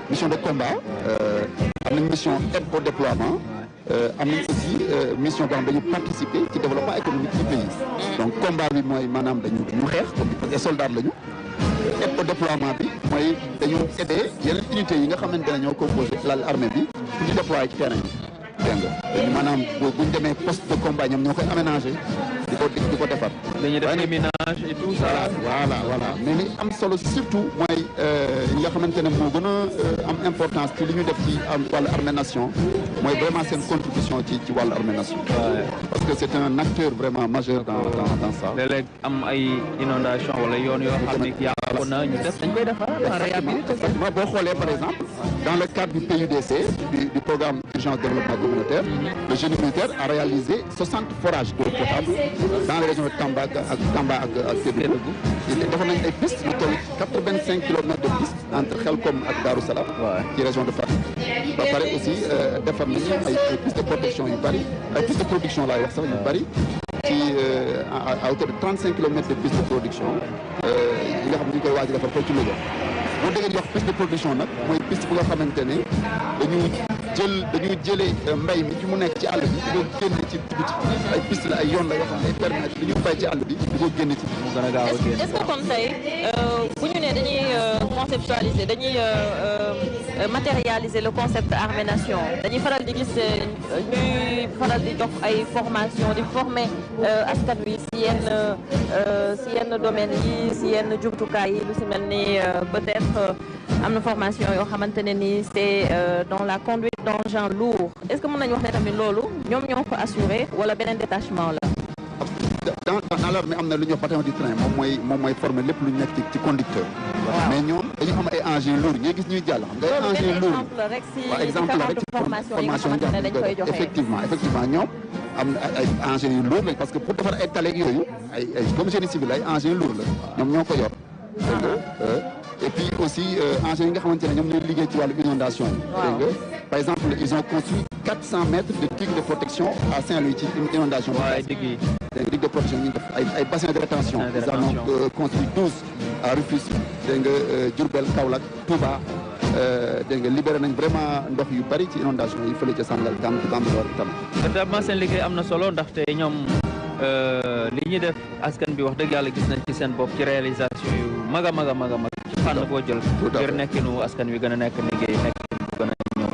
mission de combat am nañ mission aide au déploiement am nañ aussi mission boo xam dañu participer ci développement économique du pays donc combat bi mooy maanaam dañu xeex comme ay soldats lañu aide au déploiement bi mooy dañu aider yeneen unités yi nga xamante ne ñoo composé l'armée bi pour ñu déployer ci terrain bi dégg nga maanaam bu ñu demee poste de combat ñoom ñoo koy aménager di ko defar. dañuy def déminage et tout ça. voilà mais li am solo surtout mooy li nga xamante ne moo gën a am importance ci li ñu def ci wàllu armée nation mooy vraiment seen contribution ci wàllu armée nation. parce que c'est un acteur vraiment majeur dans ça. léeg-léeg am ay inondation wala yoon yoo xam ne yàqu na ñu def dañ koy defar réhabilité. boo xoolee par exemple dans le cadre du PUDC du programme d'urgence développement communautaire le génie militaire a réalisé 60 forages d'eau potable dans les régions de Tamba ak Kédougou defar nañ ay pistes lu toll 85 kilomètres de pistes entre Xelkom ak Darou Salam ci région de Fatick ba pare aussi defar nañu ay pistes de protection yu bëri ay pistes de production laay wax sax yu bëri ci à hauteur de 35 kilomètres de pistes de production yi nga xam ne ñu koy waaj a defar ko ci Louga boo déggee di wax piste de production nag mooy piste bu nga xamante ne dañu jëlee mbay mi fi mu nekk ci àll bi di ko génne ci biti ay piste la ay yoon la yoo xam ne day permettre li ñu bay ci àll bi di ko génne ci mu gën a gaaw a génn. est-ce que kon tey bu ñu ne dañuy conceptualiser dañuy matérialiser le concept armée nation dañuy faral di gis ñuy faral di jox ay formation di former askan wi si yenn domaines yi si yenn jumtukaay yi lu si mel ni peut-être am na formation yoo xamante ne ni c'est dans la conduite d'engins lourds est-ce que mën nañu wax ne tamit loolu ñoom ñoo ko assuré wala beneen détachement la. dans l'armée am na lu ñuy wax bataillon du train moom mooy former lépp lu nekk ci conducteur. mais ñoom dañu am ay engins lourds ñuy gis ñuy jàll xam nga ay engins lourds waaw exemple rek ci formation yi nga xamante ne dañ koy joxe effectivement ñoom am na ay engins yu lourds lañ parce que pour defar ay taleeg yooyu ay comme génie civil ay engins lourds la ñoom ñoo ko yor. et puis aussi engins yi nga xamante ne ñoom ñooy liggéey ci wàllu inondation yi. dégg nga par exemple ils ont construit 400 mètres de digues de protection à Saint-Louis ci inondation bi. waaw digue de protection ñu def ay bassins de rétention. ils en ont construit 12 à Rufisque dégg nga Diourbel Kaolack Touba dégg nga libéré nañ vraiment ndox yu bari ci inondation yi fële ca Sangal Bambilor tam. vraiment seen liggéey am na solo ndaxte ñoom li ñuy def askan bi wax dëgg yàlla gis nañ ci seen bopp ci réalisation yu mag a ci fànn boo jël. ngir nekkinu askan wi gën a nekk liggéey nekk gën a ñëw.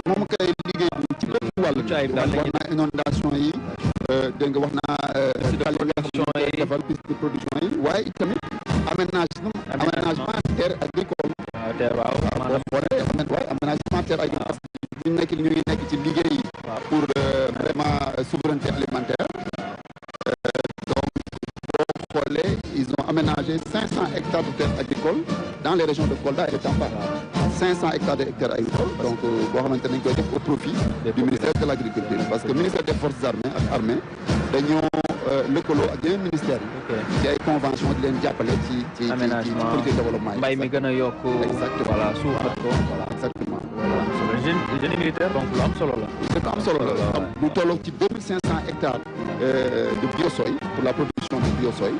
moom kay liggéey bi ci bépp wàllu. ci ay daal wax naa inondation yi dégg nga wax naa. production yi defar piste de production yi waaye itamit aménagement terre agricole. waaw aménagement terre agricole. ñu ngi nekk ci liggéey pour vraiment souveraineté alimentaire. donc boo xoolee ils ont aménagé 500 hectares de terres agricoles dans les régions de Kolda et de Tamba. 500 hectares de terres agricoles donc boo xamante nañ koy def au profit du ministère de l'agriculture parce que ministère des forces armées ak armée dañoo lëkkaloo ak yeneen ministères yi ci ay convention di leen jàppale ci politique de développement yi mbay mi gën a yokk exactement voilà suuxat ko voilà exactement génie militaire donc lu am solo la lu am solo la lu tolloo ci 2500 hectares de biosoy pour la production de biosoy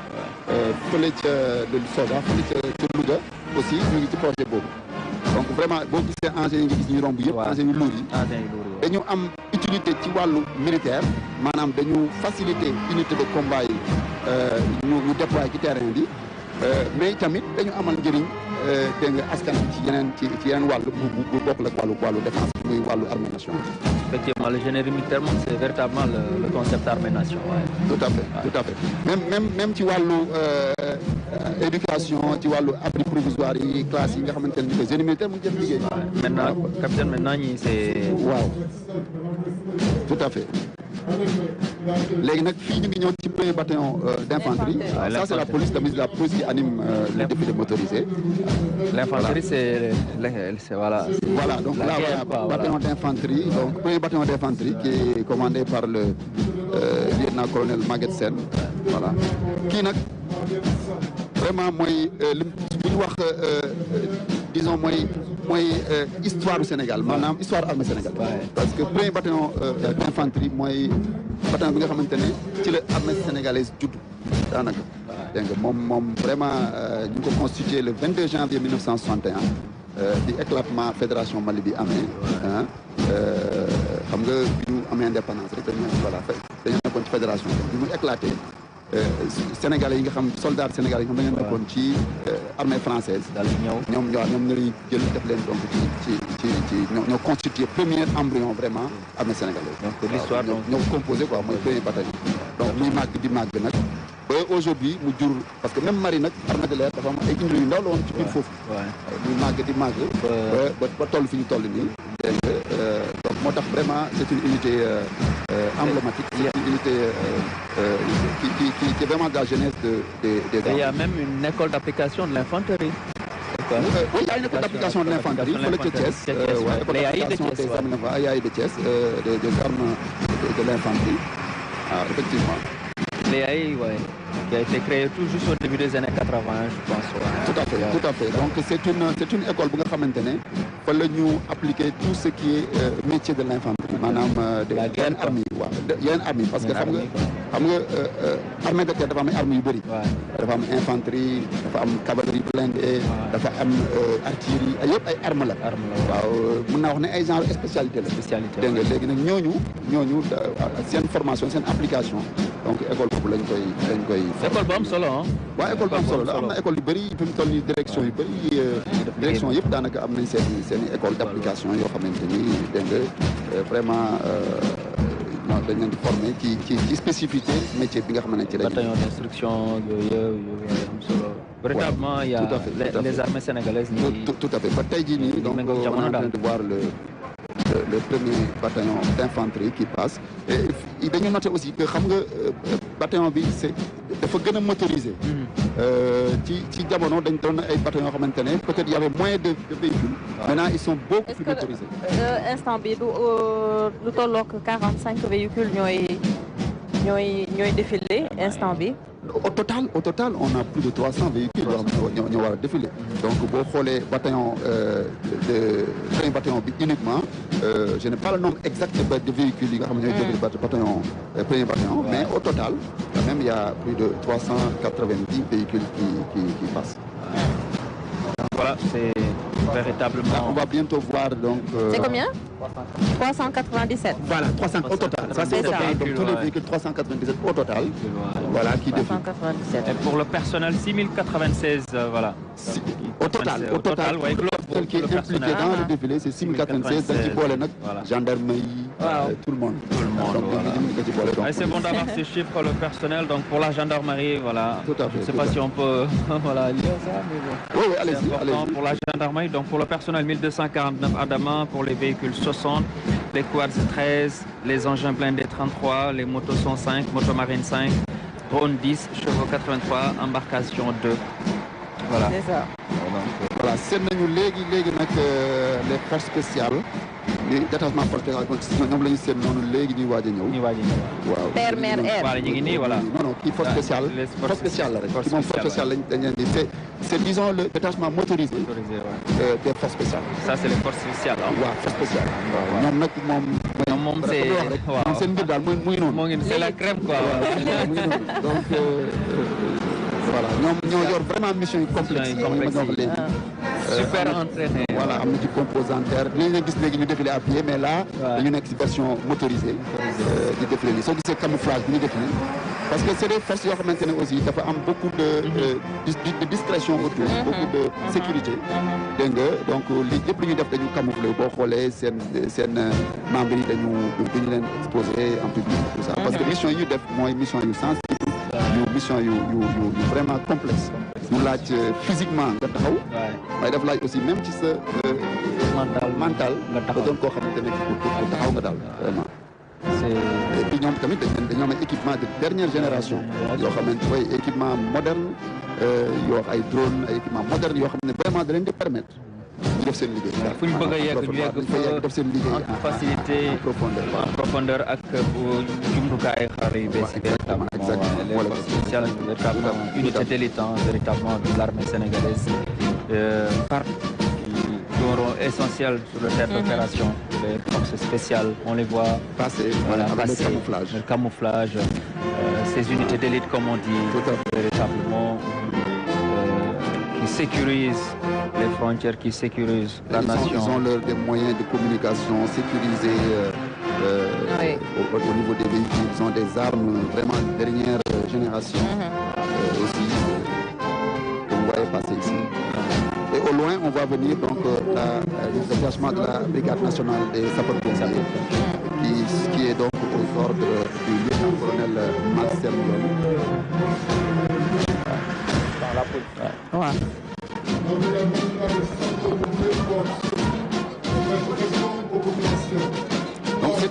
fële ca de Soda fële ca Louga aussi ñu ngi ci projet boobu donc vraiment boo gisee engins yi nga gis ñuy romb yëpp engins yu lourds yi dañu am utilité ci wàllu militaire maanaam dañu faciliter unité de combat yi ñu déployer ci terrain bi mais tamit dañu amal njëriñ dégg nga askan bi ci yeneen wàllu bu bokk la wàllu défense muy wàllu armée nation. effectivement le génie militaire moom c'est véritablement le concept armée nation. tout à fait même ci wàllu éducation ci wàllu abri provisoire yi classe yi nga xamante ne que génie militaire mu ngi def liggéey. maintenant capitaine maintenant ñi c'est. waaw tout à fait. léegi nag fii ñu ngi ñëw ci premier bataillon d'infanterie. Ça c'est la police qui anime les défilés motorisés. L'infanterie c'est voilà. Voilà donc là voilà bataillon d'infanterie donc premier bataillon d'infanterie qui est commandé par le lieutenant-colonel Maguette Sène voilà kii nag vraiment mooy li bu ñu wax disons mooy histoire du Sénégal maanaam histoire armée Sénégal parce que premier bataillon d'infanterie mooy bataillon bi nga xamante ne ci la armée sénégalaise judd daanaka dégg nga moom vraiment ñu ngi ko constitué le 22 janvier 1961 di éclatement fédération Mali bi amee xam nga bi ñu amee indépendance rek dañu nekkoon ci fédération bi mu éclaté Sénégalais yi nga xam soldats sénégalais yi nga xam dañu nekkoon ci armée française ñoom ñooy jël def leen donc ci ñoo constitué premier embryon vraiment armée sénégalaise donc l'histoire ñoo composé quoi mooy premier bataillon donc muy màgg di màgg nag ba aujourd'hui mu jur parce que même marine nag armée de l'air dafa am ay unité yu ndaw la woon ci biir foofu muy màgg di màgg ba toll fi ñu toll nii dégg nga donc moo tax vraiment c'est une unité emblématique, c'est une unité qui est vraiment de la jeunesse des il y a même une école d'application de l'infanterie. Oui, il y a une école d'application de l'infanterie, il faut le Thiès, école d'application des armes de l'infanterie, effectivement. L'EAI, oui, qui a été créé tout juste au début des années 80, je pense. Tout à fait. Donc c'est une école bu nga xamante ne fa la ñu appliquer tout ce qui est métier de l'infanterie, maanaam yenn armes yi waaw yenn armes yi parce que xam nga armée de terre dafa am ay armes yu bëri. dafa am infanterie, dafa am cavalerie blindée, dafa am artillerie, yëpp ay armes la. waaw mën naa wax ne ay genre spécialité la. dégg nga léegi nag ñooñu seen formation seen application donc école boobu lañ koy. école bu am solo ah. waaw école bu am solo la am na école yu bëri fi mu toll nii direction yu bëri direction yëpp daanaka am nañ seen école d'application yoo xamante ni dégg nga vraiment dañ leen di former ci spécificité métier bi nga xamante ne ci lañ. bataillon d'instruction yooyu am solo. véritablement il y a les armées sénégalaises. tout à fait ba tey jii nii donc on est en train de voir le premier bataillon d'infanterie qui passe et dañu noté aussi que xam nga bataillon bi dafa gën a motorisé. ci jamono dañ doon ay bataillon yoo xamante ne peut-être y avait moins de véhicules. Maintenant ils sont beaucoup plus motorisés. Instant bi du tolloog 45 véhicules ñooy défilé instant bi. Au total, on a plus de 300 véhicules qui vont défiler. Donc, boo xoolee bataillon premier bataillon bi uniquement, je n'ai pas le nombre exact de véhicules yi nga xam ne ñooy défilé bataillon premier bataillon, mais au total, quand même, il y a plus de 390 véhicules qui passent. Voilà, c'est véritablement. Là, on va bientôt voir donc. C'est combien? 397. Voilà, 300 au total. Ça c'est au total. Donc tous les véhicules 397 au total. Voilà qui défilent. 397. Et pour le personnel 6096 voilà. Au total, ouais, celle qui est impliquée dans le défilé, c'est 6096. Dañ ci boole nag gendarmerie, tout le monde. Donc c'est bon d'avoir ces chiffres, le personnel. Donc pour la gendarmerie, voilà. Tout à fait. Je ne sais pas si on peut voilà lire ça, mais bon. Oui, allez-y. Pour la gendarmerie, donc pour le personnel 1249 adamants, pour les véhicules 60, les quads 13, les engins blindés 33, les motos 105, motomarines 5, drones 10, chevaux 83, embarcation 2. Voilà. C'est ça. Voilà, c'est nañu léegi nag les forces spéciales. les détachement force spéciale ñoom la ñu seen noonu léegi ñuy waaj a ñëw. waaw terre mer air. voilà ñu ngi nii voilà. non kii force spéciale. force spéciale la rek. kii moom force spéciale lañ leen di c'est disons le détachement motorisé. des forces spéciales. ça c'est les forces spéciales ah. waaw force spéciale. ñoom nag moom c'est waaw seen mbir daal muy noonu. moo ngi c'est la crème quoi. muy noonu donc voilà ñoo yor vraiment mission yi complexe. super entraîné. voilà am na ci composante terre dinañ la gis léegi ñu défilé à pied mais là dañu nekk ci version motorisée di défilé nii soo gisee camouflage bi ñu défilé parce que c'est des forces yoo xamante ne aussi dafa am beaucoup de discrétion autour beaucoup de sécurité dégg nga donc li lépp lu ñuy def dañu camouflé boo xoolee seen membres yi dañu leen exposé en public tout ça parce que mission yi ñu def mooy mission yu sensible mission yu vraiment complexe mu laaj physiquement nga taxaw waaye daf laaj aussi même ci sa mental nga doon koo xamante ne pour taxaw nga daal vraiment et puis ñoom tamit dañoo am équipement de dernière génération yoo xamante way équipement moderne yoo ay drone ay équipement moderne yoo xam ne vraiment da leen di permettre ñu def seen liggéey fu ñu bëgg a yegg ñu yegg fa def seen liggéey en facilité en profondeur ak jumtukaay xarala yu bees yi véritablement les forces spéciales véritablement unité d'élite véritablement de l'armée sénégalaise part qui auront essentiel sur le terrain d'opération les forces spéciales on les voit passer passer le camouflage ces unités d'élite comme on dit véritablement qui sécurisent les frontières, qui sécurisent la nation. Ils ont des moyens de communication sécurisés au niveau des véhicules. Ils ont des armes vraiment dernière génération aussi, que vous voyez passer ici. Et au loin, on voit venir donc le détachement de la Brigade nationale des sapeurs-pompiers, qui est donc aux ordres du lieutenant-colonel Marcel Lyon. Ouais.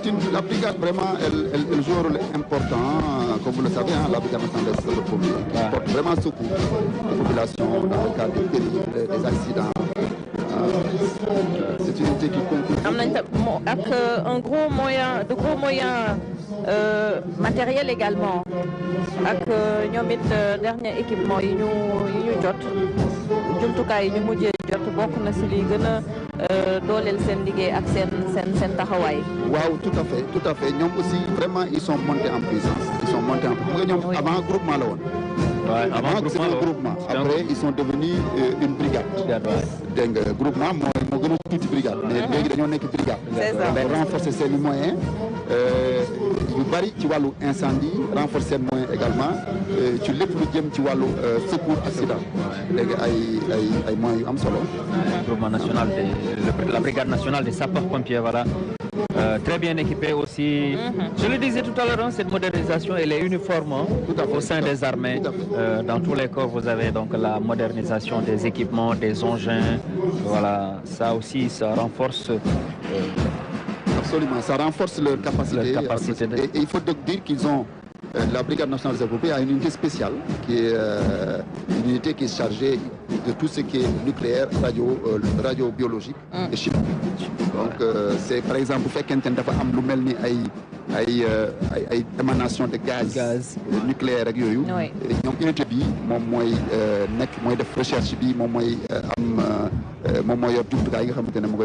Donc la brigade vraiment, elle joue un rôle important, comme vous le savez, la brigade nationale des sapeurs-pompiers, qui porte vraiment secours aux populations dans le cadre des périls, des accidents. C'est une unité qui concourt. Avec de gros moyens matériels également. Avec dernier équipement yi ñu jot jumtukaay yi ñu mujjee jot bokk na si li gën a dooleel seen liggéey ak seen taxawaay. Waaw, tout à fait ñoom aussi vraiment ils sont montés en puissance. Ñoom avant groupement la woon. Ouais, avant groupement. Après ils sont devenus une brigade. Dégg nga groupement moo gën a tuuti brigade. Mais léegi dañoo nekk brigade. C'est ça. Renforcer seen moyens yu bari ci wàllu incendie, renforcer seen moyens également ci lépp lu jëm ci wàllu secours accident. Léegi ay moyens yu am solo. Groupement national la brigade nationale des sapeurs-pompiers, voilà. Très bien équipé aussi. Je le disais tout à l'heure, cette modernisation, elle est uniforme au sein des armées. Dans tous les corps, vous avez donc la modernisation des équipements, des engins. Voilà, ça aussi, ça renforce. Absolument, ça renforce leur capacité. Et il faut donc dire qu'ils ont la Brigade nationale des sapeurs-pompiers a une unité spéciale qui est une unité qui est chargée de tout ce qui est nucléaire, radiobiologique et chimique. Donc c'est par exemple bu fekkente ne dafa am lu mel ni ay émanation de gaz nucléaire ak yooyu. ñoom unité bi moom mooy def recherche bi moom mooy yor jumtukaay yi nga xamante ne moo koy